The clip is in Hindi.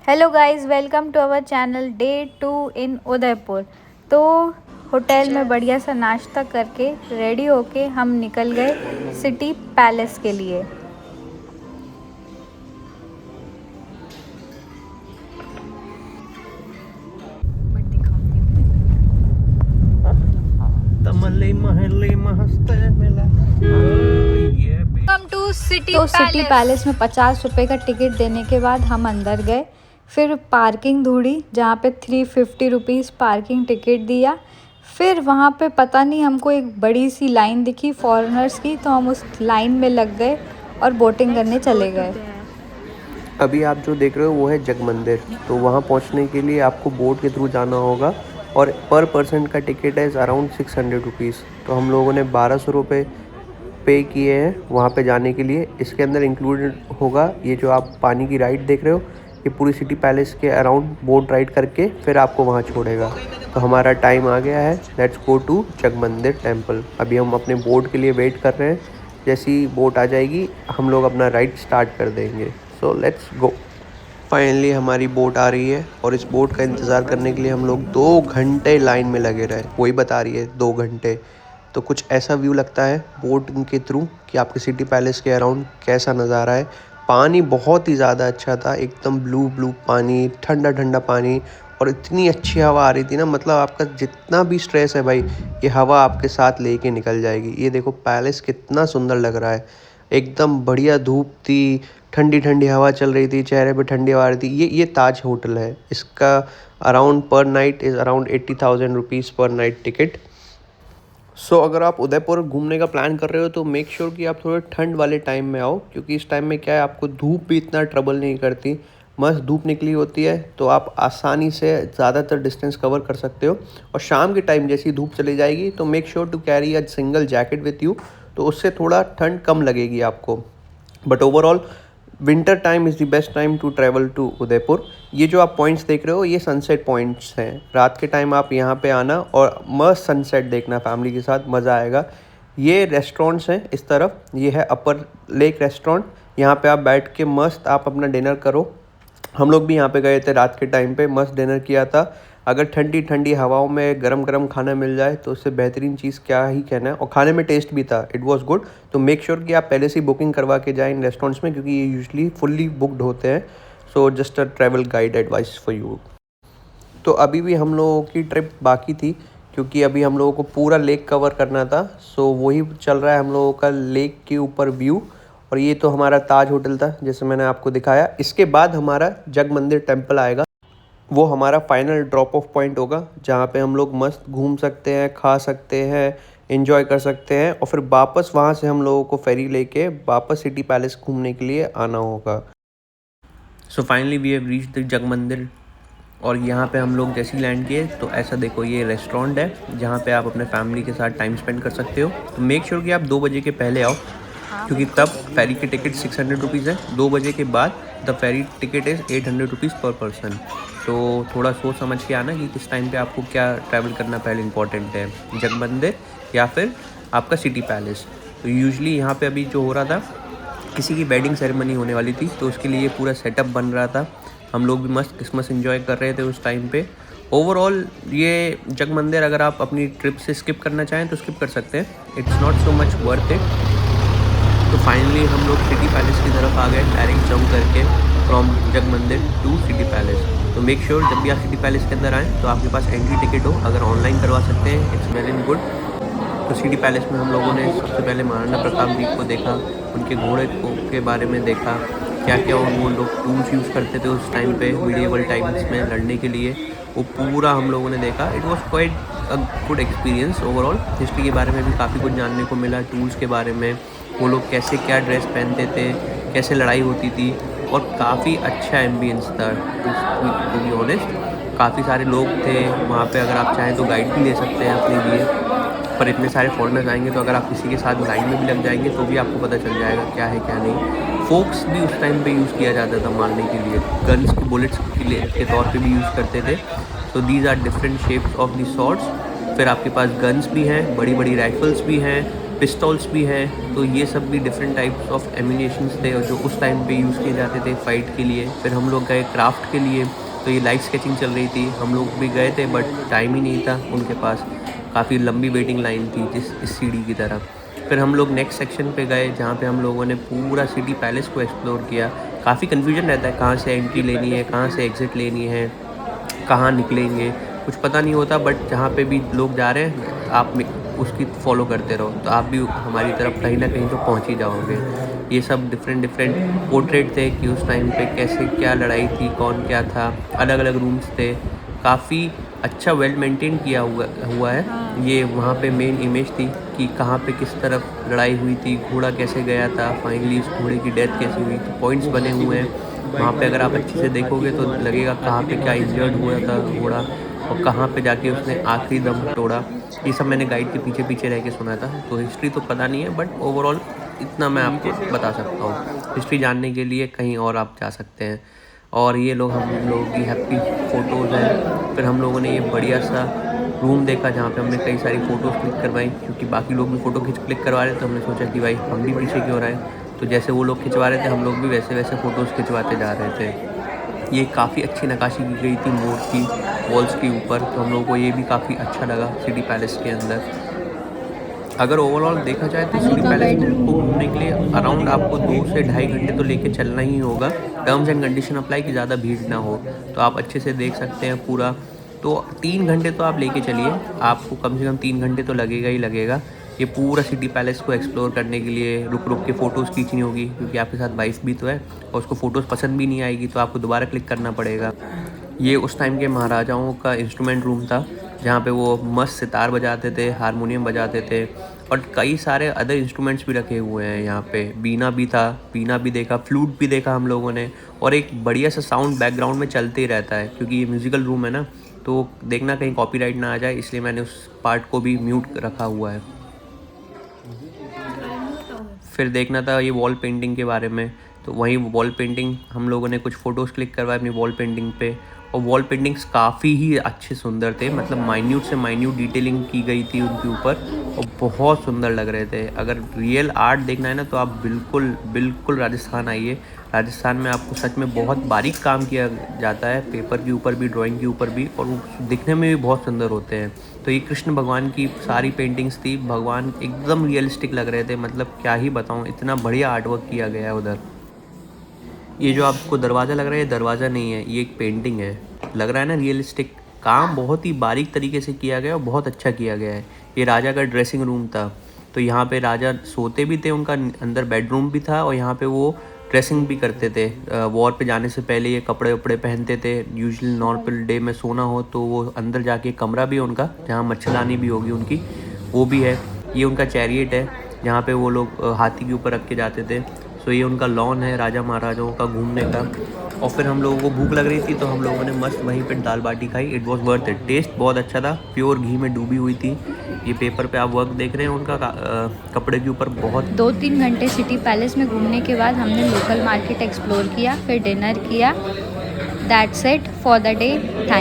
Hello guys, welcome to our channel day 2 in Udaipur. तो होटल में बढ़िया सा नाश्ता करके रेडी होके हम निकल गए सिटी पैलेस के लिए। वेलकम टू सिटी पैलेस में 50 रुपये का टिकट देने के बाद हम अंदर गए। फिर पार्किंग ढूंढी जहाँ पे 350 रुपीज़ पार्किंग टिकट दिया। फिर वहाँ पे पता नहीं हमको एक बड़ी सी लाइन दिखी फॉरेनर्स की, तो हम उस लाइन में लग गए और बोटिंग करने चले गए। अभी आप जो देख रहे हो वो है जग मंदिर। तो वहाँ पहुँचने के लिए आपको बोट के थ्रू जाना होगा और पर पर्सन का टिकट है अराउंड 600 रुपीज़। तो हम लोगों ने 1200 रुपये पे किए हैं वहाँ पे जाने के लिए। इसके अंदर इंक्लूडेड होगा ये जो आप पानी की राइड देख रहे हो, ये पूरी सिटी पैलेस के अराउंड बोट राइड करके फिर आपको वहाँ छोड़ेगा। तो हमारा टाइम आ गया है, लेट्स गो टू जग मंदिर टेम्पल। अभी हम अपने बोट के लिए वेट कर रहे हैं, जैसी बोट आ जाएगी हम लोग अपना राइड स्टार्ट कर देंगे। So let's go. फाइनली हमारी बोट आ रही है और इस बोट का इंतज़ार करने के लिए हम लोग 2 घंटे लाइन में लगे रहे। वही बता रही है 2 घंटे। तो कुछ ऐसा व्यू लगता है बोट के थ्रू कि आपके सिटी पैलेस के अराउंड कैसा नज़ारा है। पानी बहुत ही ज़्यादा अच्छा था, एकदम ब्लू ब्लू पानी, ठंडा ठंडा पानी, और इतनी अच्छी हवा आ रही थी ना, मतलब आपका जितना भी स्ट्रेस है भाई, ये हवा आपके साथ लेके निकल जाएगी। ये देखो पैलेस कितना सुंदर लग रहा है, एकदम बढ़िया धूप थी, ठंडी ठंडी हवा चल रही थी, चेहरे पे ठंडी हवा आ रही थी। ये ताज होटल है। इसका अराउंड पर नाइट इज़ अराउंड 80,000 रुपीज़ पर नाइट टिकट। सो अगर आप उदयपुर घूमने का प्लान कर रहे हो तो मेक श्योर कि आप थोड़े ठंड वाले टाइम में आओ, क्योंकि इस टाइम में क्या है, आपको धूप भी इतना ट्रबल नहीं करती। मस्त धूप निकली होती है तो आप आसानी से ज़्यादातर डिस्टेंस कवर कर सकते हो। और शाम के टाइम जैसी धूप चली जाएगी तो make sure to carry a single jacket with you, तो उससे थोड़ा ठंड कम लगेगी आपको। But overall winter time is the best time to travel to Udaipur. ये जो आप पॉइंट्स देख रहे हो ये सनसेट पॉइंट्स हैं। रात के टाइम आप यहाँ पे आना और मस्त सनसेट देखना, फैमिली के साथ मज़ा आएगा। ये रेस्टोरेंट्स हैं इस तरफ, ये है अपर लेक रेस्टोरेंट। यहाँ पे आप बैठ के मस्त आप अपना डिनर करो। हम लोग भी यहाँ पे गए थे रात के टाइम पे, मस्त डिनर किया था। अगर ठंडी ठंडी हवाओं में गरम गरम खाना मिल जाए तो उससे बेहतरीन चीज़ क्या ही कहना है। और खाने में टेस्ट भी था, इट वाज गुड। तो मेक श्योर कि आप पहले से बुकिंग करवा के जाएं इन रेस्टोरेंट्स में, क्योंकि ये यूजुअली फुल्ली बुकड होते हैं। So just a travel guide advice for you. तो अभी भी हम लोगों की ट्रिप बाकी थी, क्योंकि अभी हम लोगों को पूरा लेक कवर करना था। सो वही चल रहा है हम लोगों का लेक के ऊपर व्यू। और ये तो हमारा ताज होटल था जैसे मैंने आपको दिखाया। इसके बाद हमारा जग मंदिर टेम्पल आएगा, वो हमारा फाइनल ड्रॉप ऑफ पॉइंट होगा, जहाँ पे हम लोग मस्त घूम सकते हैं, खा सकते हैं, एंजॉय कर सकते हैं। और फिर वापस वहाँ से हम लोगों को फेरी लेके वापस सिटी पैलेस घूमने के लिए आना होगा। So finally we have reached the Jag Mandir. और यहाँ पे हम लोग जैसे ही लैंड किए तो ऐसा देखो, ये रेस्टोरेंट है जहाँ पे आप अपने फैमिली के साथ टाइम स्पेंड कर सकते हो। तो मेक श्योर कि आप 2 बजे के पहले आओ, क्योंकि तब फेरी की टिकट 600 रुपीज़ है। 2 बजे के बाद the ferry ticket is 800 rupees per person. तो थोड़ा सोच समझ के आना कि किस टाइम पे आपको क्या ट्रैवल करना पहले इंपॉर्टेंट है, जग मंदिर या फिर आपका सिटी पैलेस। तो यूजुअली यहाँ पे अभी जो हो रहा था, किसी की वेडिंग सेरेमनी होने वाली थी, तो उसके लिए पूरा सेटअप बन रहा था। हम लोग भी मस्त क्रिसमस एंजॉय कर रहे थे उस टाइम पे। ओवरऑल ये जग मंदिर अगर आप अपनी ट्रिप से स्किप करना चाहें तो स्किप कर सकते हैं, it's not so much worth it. तो फाइनली हम लोग सिटी पैलेस की तरफ आ गए, डायरेक्ट जंप करके फ्रॉम जग मंदिर टू सिटी पैलेस। तो मेक श्योर जब भी आप सिटी पैलेस के अंदर आएँ तो आपके पास एंट्री टिकट हो। अगर ऑनलाइन करवा सकते हैं इट्स वेल एंड गुड। तो सिटी पैलेस में हम लोगों ने सबसे पहले महाराणा प्रताप जी को देखा, उनके घोड़े के बारे में देखा, क्या क्या वो लोग टूल्स यूज़ करते थे उस टाइम पे मिडिएवल टाइम्स में लड़ने के लिए, वो पूरा हम लोगों ने देखा। It was quite a good experience. Overall history के बारे में भी काफ़ी कुछ जानने को मिला, टूल्स के बारे में, वो लोग कैसे क्या ड्रेस पहनते थे, कैसे लड़ाई होती थी। और काफ़ी अच्छा एम्बियंस था टू बी ऑनेस्ट। काफ़ी सारे लोग थे वहाँ पे, अगर आप चाहें तो गाइड भी ले सकते हैं अपने लिए। पर इतने सारे फॉरेनर्स आएंगे तो अगर आप किसी के साथ लाइन में भी लग जाएंगे तो भी आपको पता चल जाएगा क्या है क्या नहीं। फोक्स भी उस टाइम पे यूज़ किया जाता था मारने के लिए, गन्स की बुलेट्स के तौर पे भी यूज़ करते थे। तो these are different shapes of the swords. फिर आपके पास गन्स भी हैं, बड़ी बड़ी राइफल्स भी हैं, पिस्तौल्स भी हैं, तो ये सब भी डिफरेंट टाइप्स ऑफ एम्यूनेशंस थे जो उस टाइम पे यूज़ किए जाते थे फ़ाइट के लिए। फिर हम लोग गए क्राफ्ट के लिए, तो ये लाइट स्केचिंग चल रही थी, हम लोग भी गए थे बट टाइम ही नहीं था उनके पास, काफ़ी लंबी वेटिंग लाइन थी इस सीढ़ी की तरह। फिर हम लोग नेक्स्ट सेक्शन पे गए जहाँ पे हम लोगों ने पूरा सिटी पैलेस को एक्सप्लोर किया। काफ़ी कन्फ्यूजन रहता है कहाँ से एंट्री लेनी है, कहाँ से एग्ज़िट लेनी है, कहाँ निकलेंगे, कुछ पता नहीं होता, बट जहाँ पे भी लोग जा रहे हैं आप उसकी फॉलो करते रहो, तो आप भी हमारी तरफ कहीं ना कहीं तो पहुँच ही जाओगे। ये सब डिफरेंट पोर्ट्रेट थे कि उस टाइम पे कैसे क्या लड़ाई थी, कौन क्या था, अलग अलग रूम्स थे, काफ़ी अच्छा वेल मेंटेन किया हुआ है। ये वहाँ पे मेन इमेज थी कि कहाँ पे किस तरफ लड़ाई हुई थी, घोड़ा कैसे गया था, फाइनली उस घोड़े की डेथ कैसे हुई, तो पॉइंट्स बने हुए हैं वहाँ पे। अगर आप अच्छे से देखोगे तो लगेगा कहाँ पे क्या इंजर्ड हुआ था घोड़ा और कहाँ पे जाके उसने आखिरी दम तोड़ा। ये सब मैंने गाइड के पीछे पीछे रह के सुना था, तो हिस्ट्री तो पता नहीं है बट ओवरऑल इतना मैं आपको बता सकता हूँ। हिस्ट्री जानने के लिए कहीं और आप जा सकते हैं। और ये लोग हम लोगों की हैप्पी फ़ोटोज़ हैं। फिर हम लोगों ने ये बढ़िया सा रूम देखा जहाँ पे हमने कई सारी फ़ोटोज़ क्लिक करवाई, क्योंकि बाकी लोग भी फ़ोटो क्लिक करवा रहे थे, तो हमने सोचा कि भाई हम भी पीछे क्यों रहे। तो जैसे वो लोग खिंचवा रहे थे हम लोग भी वैसे वैसे फ़ोटोज़ खिंचवाते जा रहे थे। ये काफ़ी अच्छी नक्काशी की गई थी मोर की वॉल्स के ऊपर, तो हम लोगों को ये भी काफ़ी अच्छा लगा सिटी पैलेस के अंदर। अगर ओवरऑल देखा जाए तो सिटी पैलेस को घूमने के लिए अराउंड आपको 2 से ढाई घंटे तो लेके चलना ही होगा। टर्म्स एंड कंडीशन अप्लाई कि ज़्यादा भीड़ ना हो, तो आप अच्छे से देख सकते हैं पूरा। तो 3 घंटे तो आप लेके चलिए, आपको कम से कम 3 घंटे तो लगेगा ही लगेगा। ये पूरा सिटी पैलेस को एक्सप्लोर करने के लिए रुक रुक के फ़ोटोज़ खींचनी होगी, क्योंकि आपके साथ वाइफ़ भी तो है और उसको फ़ोटोज़ पसंद भी नहीं आएगी, तो आपको दोबारा क्लिक करना पड़ेगा। ये उस टाइम के महाराजाओं का इंस्ट्रूमेंट रूम था, जहाँ पे वो मस्त सितार बजाते थे, हारमोनियम बजाते थे और कई सारे अदर इंस्ट्रूमेंट्स भी रखे हुए हैं यहाँ पे। बीना भी था, बीना भी देखा, फ्लूट भी देखा हम लोगों ने, और एक बढ़िया सा साउंड बैकग्राउंड में चलते ही रहता है, क्योंकि ये म्यूज़िकल रूम है ना, तो देखना कहीं कॉपीराइट ना आ जाए, इसलिए मैंने उस पार्ट को भी म्यूट रखा हुआ है। फिर देखना था ये वॉल पेंटिंग के बारे में, तो वहीं वॉल पेंटिंग हम लोगों ने कुछ फ़ोटोज़ क्लिक करवाए अपनी वॉल पेंटिंग पे, और वॉल पेंटिंग्स काफ़ी ही अच्छे सुंदर थे, मतलब माइन्यूट से माइन्यूट डिटेलिंग की गई थी उनके ऊपर और बहुत सुंदर लग रहे थे। अगर रियल आर्ट देखना है ना तो आप बिल्कुल राजस्थान आइए। राजस्थान में आपको सच में बहुत बारीक काम किया जाता है, पेपर के ऊपर भी, ड्राइंग के ऊपर भी, और वो दिखने में भी बहुत सुंदर होते हैं। तो ये कृष्ण भगवान की सारी पेंटिंग्स थी, भगवान एकदम रियलिस्टिक लग रहे थे, मतलब क्या ही बताऊँ, इतना बढ़िया आर्ट वर्क किया गया है उधर। ये जो आपको दरवाज़ा लग रहा है, ये दरवाज़ा नहीं है, ये एक पेंटिंग है। लग रहा है ना रियलिस्टिक, काम बहुत ही बारीक तरीके से किया गया और बहुत अच्छा किया गया है। ये राजा का ड्रेसिंग रूम था, तो यहाँ पे राजा सोते भी थे, उनका अंदर बेडरूम भी था और यहाँ पे वो ड्रेसिंग भी करते थे। वॉर पे जाने से पहले ये कपड़े वपड़े पहनते थे। यूजुअली नॉर्मल डे में सोना हो तो वो अंदर जाके कमरा भी है उनका, जहाँ मच्छरदानी भी होगी उनकी, वो भी है। ये उनका चैरियट है, जहाँ पे वो लोग हाथी के ऊपर रख के जाते थे। सो ये उनका लॉन है राजा महाराजाओं का घूमने का। और फिर हम लोगों को भूख लग रही थी, तो हम लोगों ने मस्त वहीं पे दाल बाटी खाई। It was worth it, taste बहुत अच्छा था, प्योर घी में डूबी हुई थी। ये पेपर पे आप वर्क देख रहे हैं उनका, कपड़े के ऊपर बहुत। 2-3 घंटे सिटी पैलेस में घूमने के बाद हमने लोकल मार्केट एक्सप्लोर किया, फिर डिनर किया। That's it for the day. Thank